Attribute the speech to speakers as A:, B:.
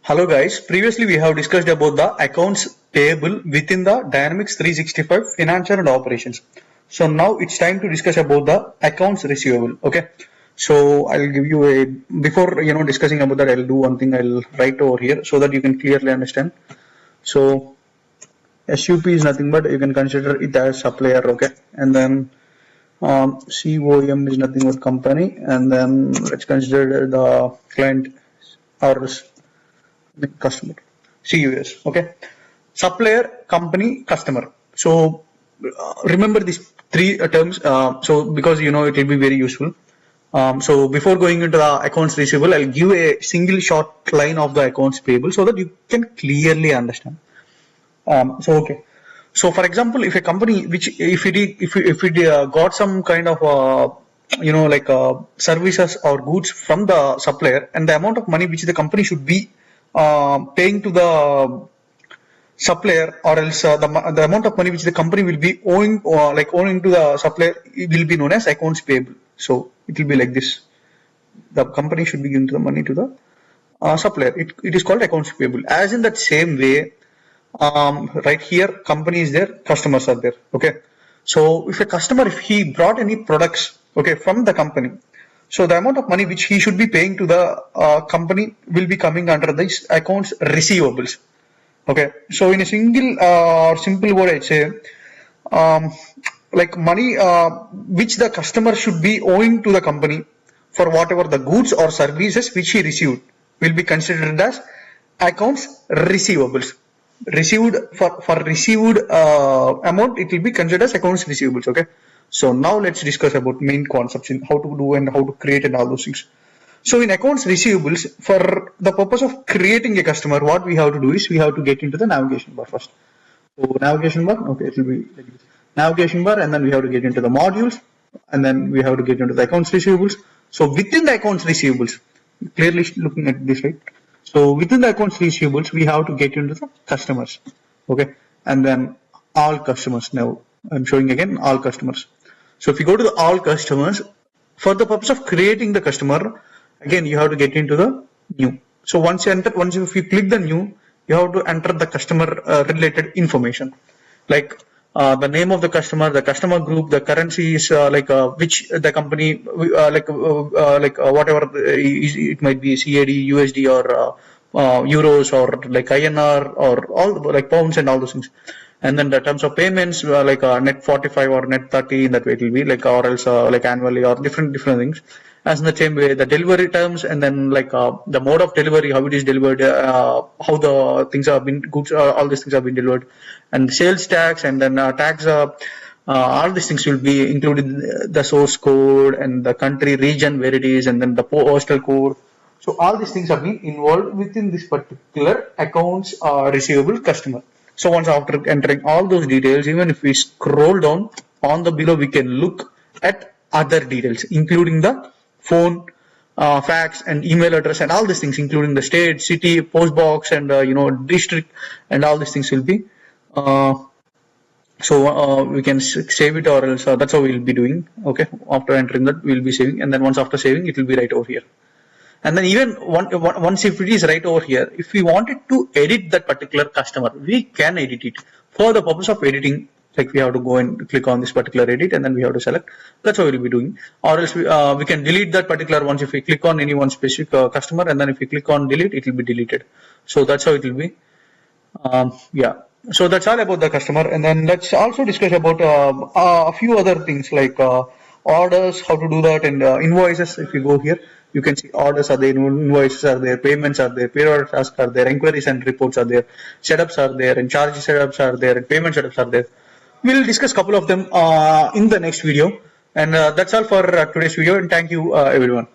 A: Hello guys, previously we have discussed about the accounts payable within the Dynamics 365 financial and operations. So now it's time to discuss about the accounts receivable. Okay. So I'll give you a, before discussing about that, I'll do one thing. I'll write over here so that you can clearly understand. So SUP is nothing but you can consider it as supplier. Okay. And then COM is nothing but company, and then let's consider the client or customer, CUS. Okay, supplier, company, customer. So remember these three terms. So because it will be very useful. So before going into the accounts receivable, I'll give a single short line of the accounts payable so that you can clearly understand. Okay. So for example, if a company which if it got some kind of services or goods from the supplier, and the amount of money which the company should be paying to the supplier, or else the amount of money which the company will be owing to the supplier, it will be known as accounts payable. So it will be like this: the company should be giving the money to the supplier. It is called accounts payable. As in that same way, right here, company is there, customers are there. Okay, so if a customer, if he brought any products, okay, from the company, so the amount of money which he should be paying to the company will be coming under this accounts receivables. Okay, so in a simple word, I'd say like money which the customer should be owing to the company for whatever the goods or services which he received will be considered as accounts receivables. Received for received amount, it will be considered as accounts receivables. Okay. So now let's discuss about main concepts in how to do and how to create and all those things. So in accounts receivables, for the purpose of creating a customer, what we have to do is we have to get into the navigation bar first. So navigation bar, okay, it will be like this. Navigation bar, and then we have to get into the modules, and then we have to get into the accounts receivables. So within the accounts receivables, clearly looking at this, right? So within the accounts receivables, we have to get into the customers. Okay, and then all customers. Now I'm showing again all customers. So if you go to the all customers, for the purpose of creating the customer, again you have to get into the new. So once if you click the new, you have to enter the customer related information, like the name of the customer group, the currency is which the company whatever it might be, CAD, USD, or euros, or like INR, or all like pounds and all those things. And then the terms of payments, net 45 or net 30, in that way it will be like, or else like annually, or different things. As in the same way, the delivery terms, and then the mode of delivery, how it is delivered, how the things have been, goods, all these things have been delivered, and sales tax, and then tax, all these things will be included, the source code and the country region where it is, and then the postal code. So all these things have been involved within this particular accounts receivable customer. So once after entering all those details, even if we scroll down on the below, we can look at other details, including the phone, fax, and email address, and all these things, including the state, city, post box, and district, and all these things will be. We can save it, or else that's how we'll be doing. Okay, after entering that, we'll be saving, and then once after saving, it will be right over here. And then even once if it is right over here, if we wanted to edit that particular customer, we can edit it. For the purpose of editing, like we have to go and click on this particular edit, and then we have to select. That's how we'll be doing. Or else we can delete that particular ones if we click on any one specific customer, and then if we click on delete, it will be deleted. So that's how it will be. Yeah. So that's all about the customer. And then let's also discuss about a few other things like orders, how to do that, and invoices. If you go here, you can see orders are there, invoices are there, payments are there, payroll tasks are there, inquiries and reports are there, setups are there, and charge setups are there, and payment setups are there. We'll discuss a couple of them in the next video. And that's all for today's video, and thank you everyone.